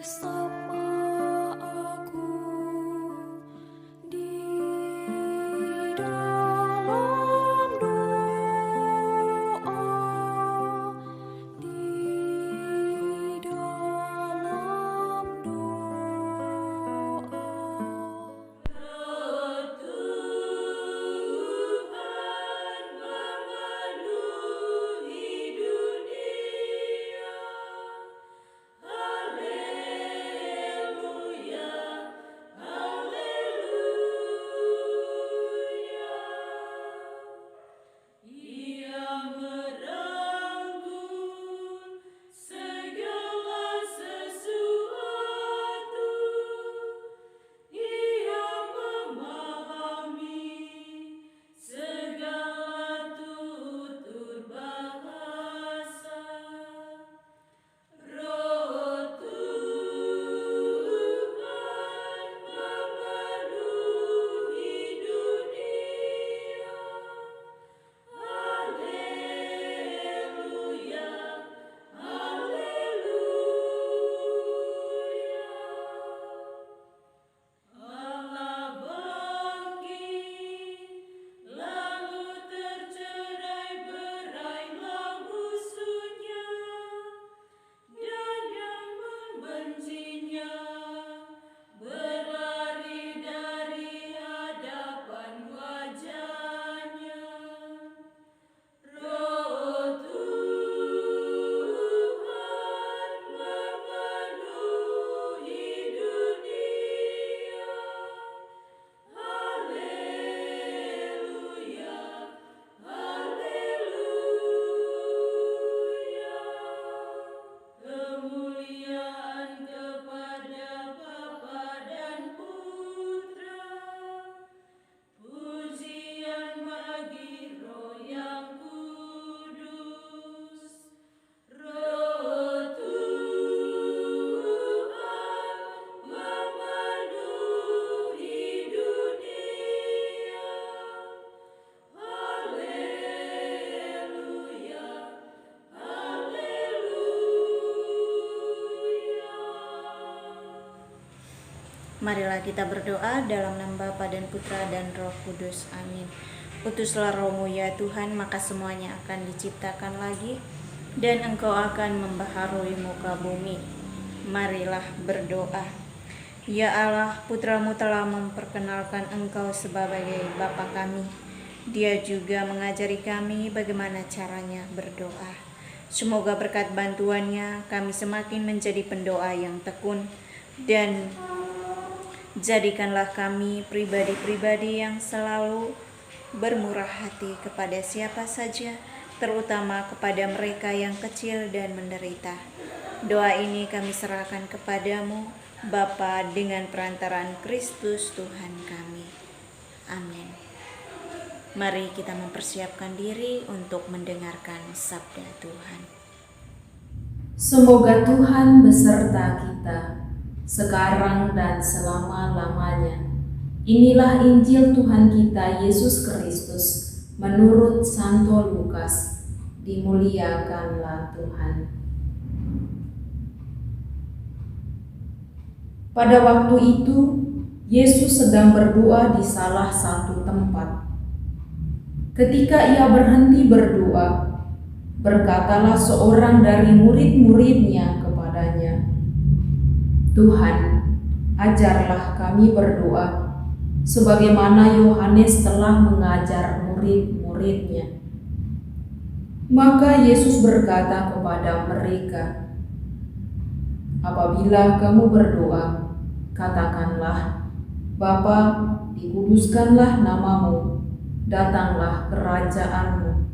bersama aku di dalam doa, di dalam doa. Roh Tuhan memenuhi dunia. Haleluya, haleluya. Ia merangkul segala sesuatu. Ia memahami segala tutur bahasa. Roh Tuhan memenuhi dunia. Haleluya, haleluya. Allah bangkit, lalu tercerai-berailah musuhnya, dan yang membencinya berlari dari hadapan wajahnya. Roh Tuhan memenuhi dunia. Haleluya, haleluya. Kemuliaan kepada Bapa dan Putra, pujian bagi Roh yang kudus. Roh Tuhan memenuhi dunia. Haleluya, haleluya. Marilah kita berdoa dalam nama Bapa dan Putra dan Roh Kudus. Amin. Utuslah Roh-Mu ya Tuhan, maka semuanya akan diciptakan lagi, dan Engkau akan membaharui muka bumi. Marilah berdoa. Ya Allah, Putra-Mu telah memperkenalkan Engkau sebagai Bapa kami. Dia juga mengajari kami bagaimana caranya berdoa. Semoga berkat bantuannya kami semakin menjadi pendoa yang tekun, dan jadikanlah kami pribadi-pribadi yang selalu bermurah hati kepada siapa saja, terutama kepada mereka yang kecil dan menderita. Doa ini kami serahkan kepadamu, Bapa, dengan perantaraan Kristus Tuhan kami. Amin. Mari kita mempersiapkan diri untuk mendengarkan sabda Tuhan. Semoga Tuhan beserta kita, sekarang dan selama-lamanya. Inilah Injil Tuhan kita Yesus Kristus menurut Santo Lukas. Dimuliakanlah Tuhan. Pada waktu itu, Yesus sedang berdoa di salah satu tempat. Ketika ia berhenti berdoa, berkatalah seorang dari murid-muridnya kepadanya, "Tuhan, ajarlah kami berdoa, sebagaimana Yohanes telah mengajar murid-muridnya." Maka Yesus berkata kepada mereka, "Apabila kamu berdoa, katakanlah, Bapa, dikuduskanlah namamu, datanglah kerajaanmu.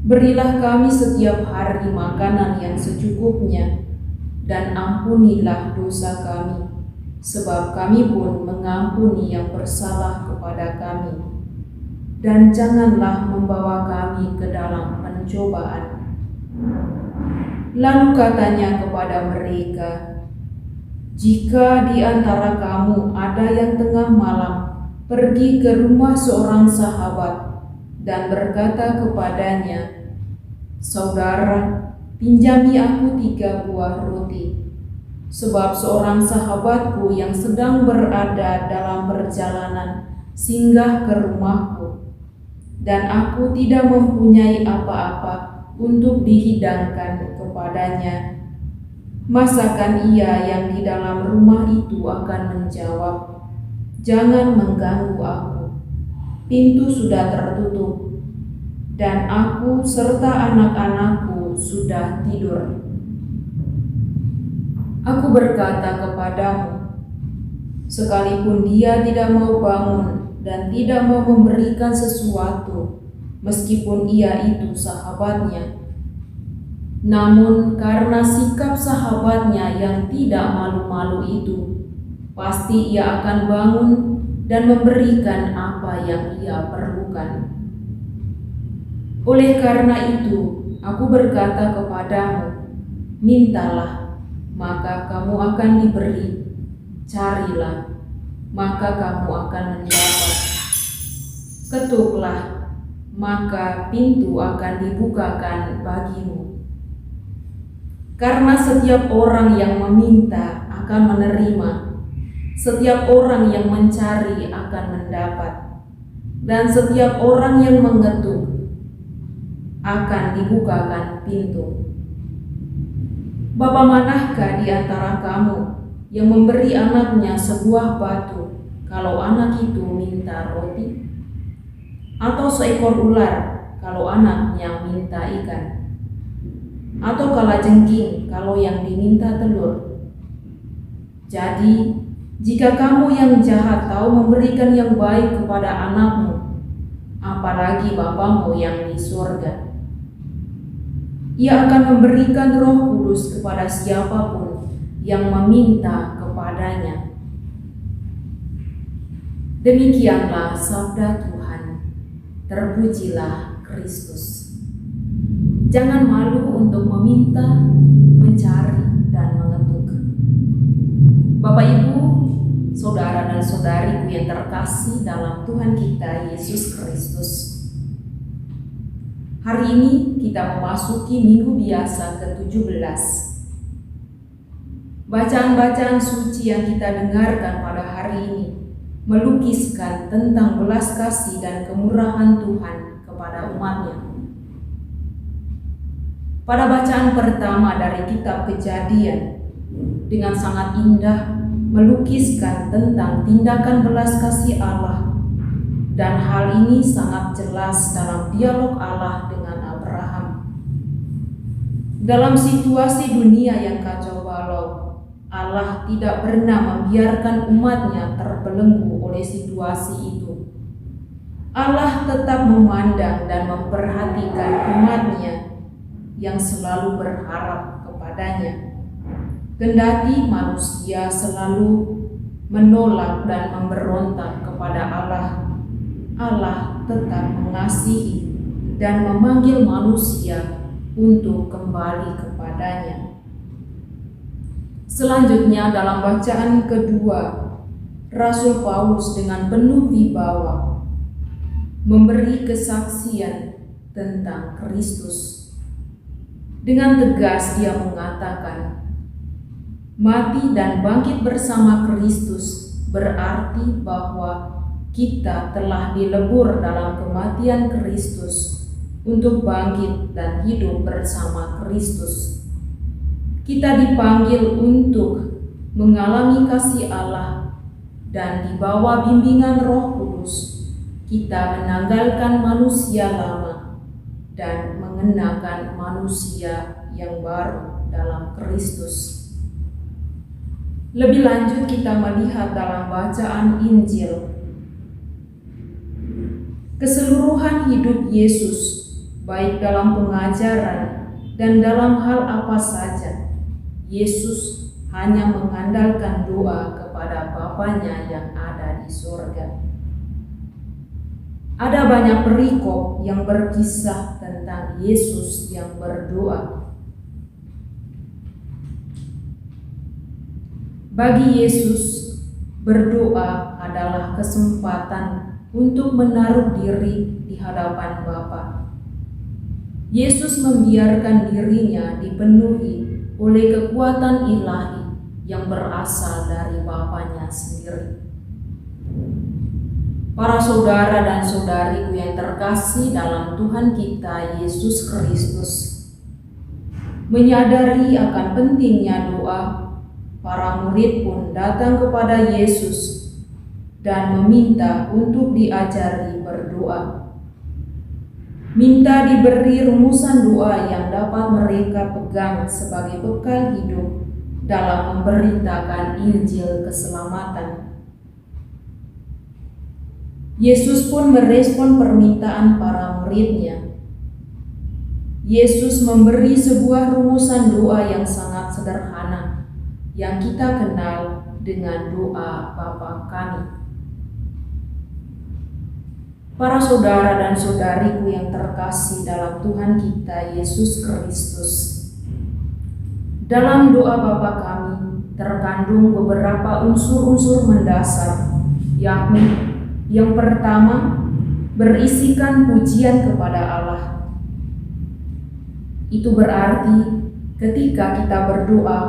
Berilah kami setiap hari makanan yang secukupnya, dan ampunilah dosa kami, sebab kami pun mengampuni yang bersalah kepada kami. Dan janganlah membawa kami ke dalam pencobaan." Lalu katanya kepada mereka, "Jika di antara kamu ada yang tengah malam pergi ke rumah seorang sahabat dan berkata kepadanya, 'Saudara, pinjami aku 3 buah roti, sebab seorang sahabatku yang sedang berada dalam perjalanan singgah ke rumahku, dan aku tidak mempunyai apa-apa untuk dihidangkan kepadanya. Masakan ia yang di dalam rumah itu akan menjawab, "Jangan mengganggu aku. Pintu sudah tertutup, dan aku serta anak-anakku sudah tidur." Aku berkata kepadamu, sekalipun dia tidak mau bangun dan tidak mau memberikan sesuatu, meskipun ia itu sahabatnya, namun karena sikap sahabatnya yang tidak malu-malu itu, pasti ia akan bangun dan memberikan apa yang ia perlukan. Oleh karena itu, aku berkata kepadamu, mintalah, maka kamu akan diberi, carilah, maka kamu akan mendapat, ketuklah, maka pintu akan dibukakan bagimu. Karena setiap orang yang meminta akan menerima, setiap orang yang mencari akan mendapat, dan setiap orang yang mengetuk akan dibukakan pintu. Bapa manakah di antara kamu yang memberi anaknya sebuah batu kalau anak itu minta roti? Atau seekor ular kalau anaknya minta ikan? Atau kalajengking kalau yang diminta telur? Jadi, jika kamu yang jahat tahu memberikan yang baik kepada anakmu, apalagi Bapamu yang di surga, Ia akan memberikan Roh Kudus kepada siapapun yang meminta kepadanya. Demikianlah sabda Tuhan. Terpujilah Kristus. Jangan malu untuk meminta, mencari, dan mengetuk. Bapak, Ibu, saudara dan saudariku yang terkasih dalam Tuhan kita Yesus Kristus, hari ini kita memasuki minggu biasa ke-17. Bacaan-bacaan suci yang kita dengarkan pada hari ini melukiskan tentang belas kasih dan kemurahan Tuhan kepada umat-Nya. Pada bacaan pertama dari kitab Kejadian, dengan sangat indah melukiskan tentang tindakan belas kasih Allah, dan hal ini sangat jelas dalam dialog Allah dengan Abraham. Dalam situasi dunia yang kacau balau, Allah tidak pernah membiarkan umat-Nya terbelenggu oleh situasi itu. Allah tetap memandang dan memperhatikan umat-Nya yang selalu berharap kepadanya. Kendati manusia selalu menolak dan memberontak kepada Allah, Allah tetap mengasihi dan memanggil manusia untuk kembali kepadanya. Selanjutnya dalam bacaan kedua, Rasul Paulus dengan penuh wibawa memberi kesaksian tentang Kristus. Dengan tegas dia mengatakan, mati dan bangkit bersama Kristus berarti bahwa kita telah dilebur dalam kematian Kristus untuk bangkit dan hidup bersama Kristus. Kita dipanggil untuk mengalami kasih Allah, dan di bawah bimbingan Roh Kudus kita menanggalkan manusia lama dan mengenakan manusia yang baru dalam Kristus. Lebih lanjut kita melihat dalam bacaan Injil keseluruhan hidup Yesus, baik dalam pengajaran dan dalam hal apa saja. Yesus hanya mengandalkan doa kepada Bapa-Nya yang ada di surga. Ada banyak perikop yang berkisah tentang Yesus yang berdoa. Bagi Yesus, berdoa adalah kesempatan untuk menaruh diri di hadapan Bapa. Yesus membiarkan dirinya dipenuhi oleh kekuatan ilahi yang berasal dari Bapanya sendiri. Para saudara dan saudariku yang terkasih dalam Tuhan kita Yesus Kristus, menyadari akan pentingnya doa, para murid pun datang kepada Yesus dan meminta untuk diajari berdoa. Minta diberi rumusan doa yang dapat mereka pegang sebagai bekal hidup dalam memberitakan Injil keselamatan. Yesus pun merespon permintaan para muridnya. Yesus memberi sebuah rumusan doa yang sangat sederhana yang kita kenal dengan doa Bapa Kami. Para saudara dan saudariku yang terkasih dalam Tuhan kita Yesus Kristus, dalam doa Bapa Kami terkandung beberapa unsur-unsur mendasar, yakni yang pertama, berisikan pujian kepada Allah. Itu berarti ketika kita berdoa,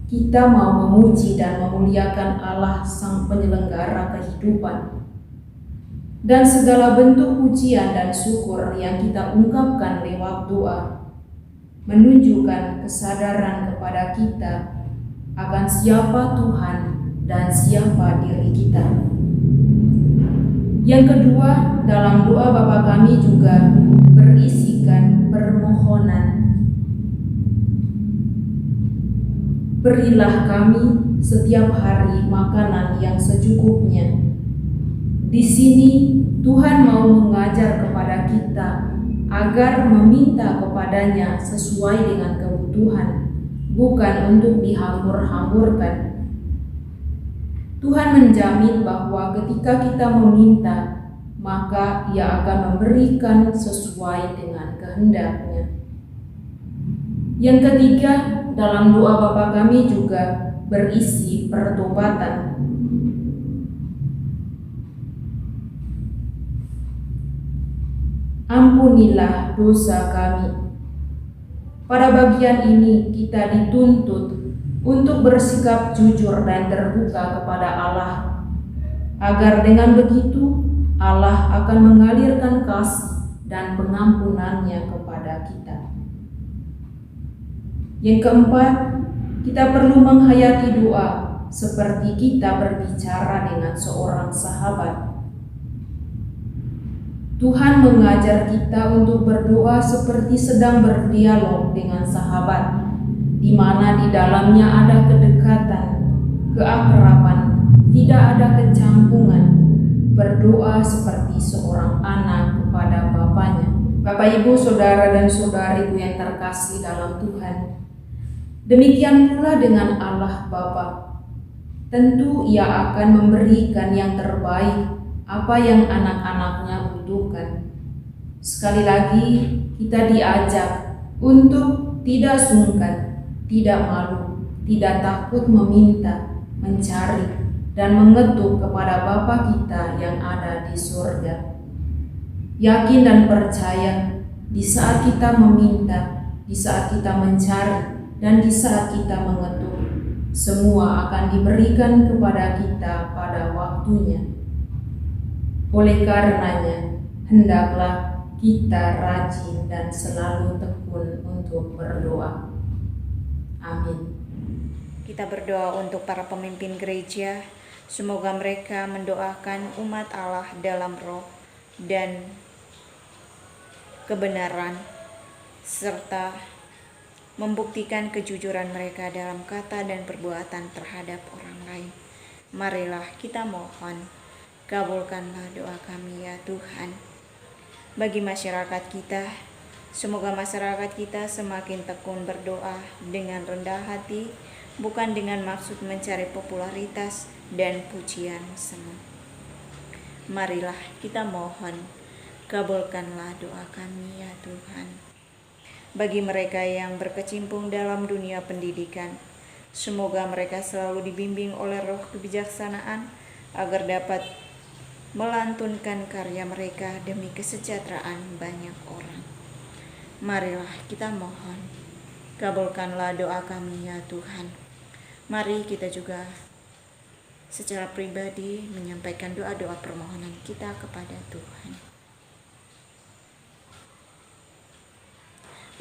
kita mau memuji dan memuliakan Allah Sang Penyelenggara kehidupan. Dan segala bentuk pujian dan syukur yang kita ungkapkan lewat doa menunjukkan kesadaran kepada kita akan siapa Tuhan dan siapa diri kita. Yang kedua, dalam doa Bapa Kami juga berisikan permohonan. Berilah kami setiap hari makanan yang secukupnya. Di sini Tuhan mau mengajar kepada kita agar meminta kepadanya sesuai dengan kebutuhan, bukan untuk dihambur-hamburkan. Tuhan menjamin bahwa ketika kita meminta, maka Ia akan memberikan sesuai dengan kehendak-Nya. Yang ketiga, dalam doa Bapa Kami juga berisi pertobatan. Ampunilah dosa kami. Pada bagian ini kita dituntut untuk bersikap jujur dan terbuka kepada Allah, agar dengan begitu Allah akan mengalirkan kasih dan pengampunannya kepada kita. Yang keempat, kita perlu menghayati doa seperti kita berbicara dengan seorang sahabat. Tuhan mengajar kita untuk berdoa seperti sedang berdialog dengan sahabat, di mana di dalamnya ada kedekatan, keakraban, tidak ada kecampungan, berdoa seperti seorang anak kepada bapaknya. Bapak, Ibu, saudara dan saudariku yang terkasih dalam Tuhan, demikian pula dengan Allah Bapa. Tentu Ia akan memberikan yang terbaik apa yang anak-anaknya butuhkan. Sekali lagi, kita diajak untuk tidak sungkan, tidak malu, tidak takut meminta, mencari, dan mengetuk kepada Bapa kita yang ada di surga. Yakin dan percaya, di saat kita meminta, di saat kita mencari, dan di saat kita mengetuk, semua akan diberikan kepada kita pada waktunya. Oleh karenanya, hendaklah kita rajin dan selalu tekun untuk berdoa. Amin. Kita berdoa untuk para pemimpin gereja, semoga mereka mendoakan umat Allah dalam roh dan kebenaran, serta membuktikan kejujuran mereka dalam kata dan perbuatan terhadap orang lain. Marilah kita mohon, kabulkanlah doa kami ya Tuhan. Bagi masyarakat kita, semoga masyarakat kita semakin tekun berdoa dengan rendah hati, bukan dengan maksud mencari popularitas dan pujian semu. Marilah kita mohon, kabulkanlah doa kami ya Tuhan. Bagi mereka yang berkecimpung dalam dunia pendidikan, semoga mereka selalu dibimbing oleh roh kebijaksanaan agar dapat melantunkan karya mereka demi kesejahteraan banyak orang. Marilah kita mohon, kabulkanlah doa kami ya Tuhan. Mari kita juga secara pribadi menyampaikan doa-doa permohonan kita kepada Tuhan.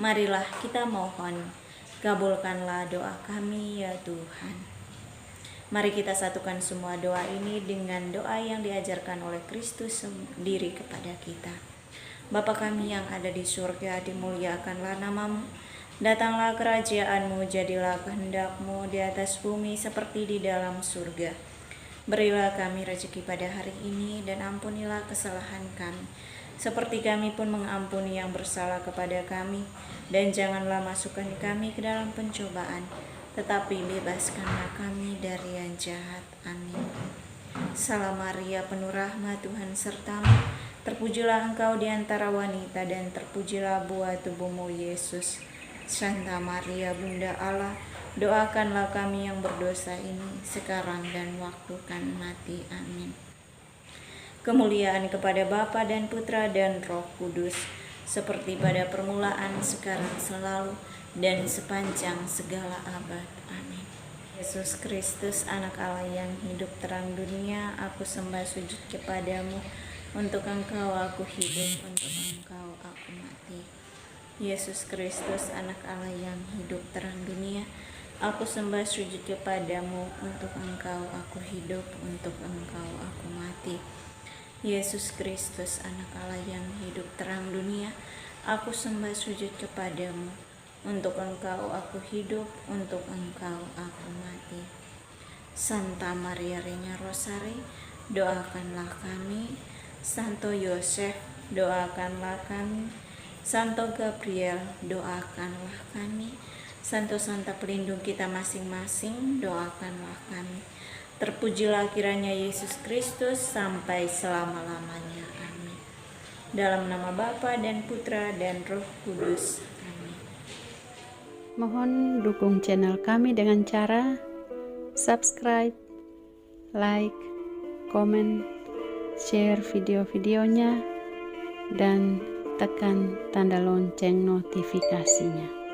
Marilah kita mohon, kabulkanlah doa kami ya Tuhan. Mari kita satukan semua doa ini dengan doa yang diajarkan oleh Kristus sendiri kepada kita. Bapa kami yang ada di surga, dimuliakanlah namamu. Datanglah kerajaan-Mu, jadilah kehendak-Mu di atas bumi seperti di dalam surga. Berilah kami rezeki pada hari ini dan ampunilah kesalahan kami, seperti kami pun mengampuni yang bersalah kepada kami. Dan janganlah masukkan kami ke dalam pencobaan, tetapi bebaskanlah kami dari yang jahat. Amin. Salam Maria, penuh rahmat, Tuhan sertamu. Terpujilah engkau di antara wanita, dan terpujilah buah tubuhmu, Yesus. Santa Maria, Bunda Allah, doakanlah kami yang berdosa ini, sekarang dan waktu kami mati. Amin. Kemuliaan kepada Bapa dan Putra dan Roh Kudus, seperti pada permulaan, sekarang, selalu, dan sepanjang segala abad. Amin. Yesus Kristus, anak Allah yang hidup terang dunia, aku sembah sujud kepadamu. Untuk engkau aku hidup, untuk engkau aku mati. Yesus Kristus, anak Allah yang hidup terang dunia, aku sembah sujud kepadamu. Untuk engkau aku hidup, untuk engkau aku mati. Yesus Kristus, anak Allah yang hidup terang dunia, aku sembah sujud kepadamu. Untuk engkau aku hidup, untuk engkau aku mati. Santa Maria Regina Rosari, doakanlah kami. Santo Yosef, doakanlah kami. Santo Gabriel, doakanlah kami. Santo-santa pelindung kita masing-masing, doakanlah kami. Terpujilah kiranya Yesus Kristus sampai selama-lamanya. Amin. Dalam nama Bapa dan Putra dan Roh Kudus. Mohon dukung channel kami dengan cara subscribe, like, komen, share video-videonya, dan tekan tanda lonceng notifikasinya.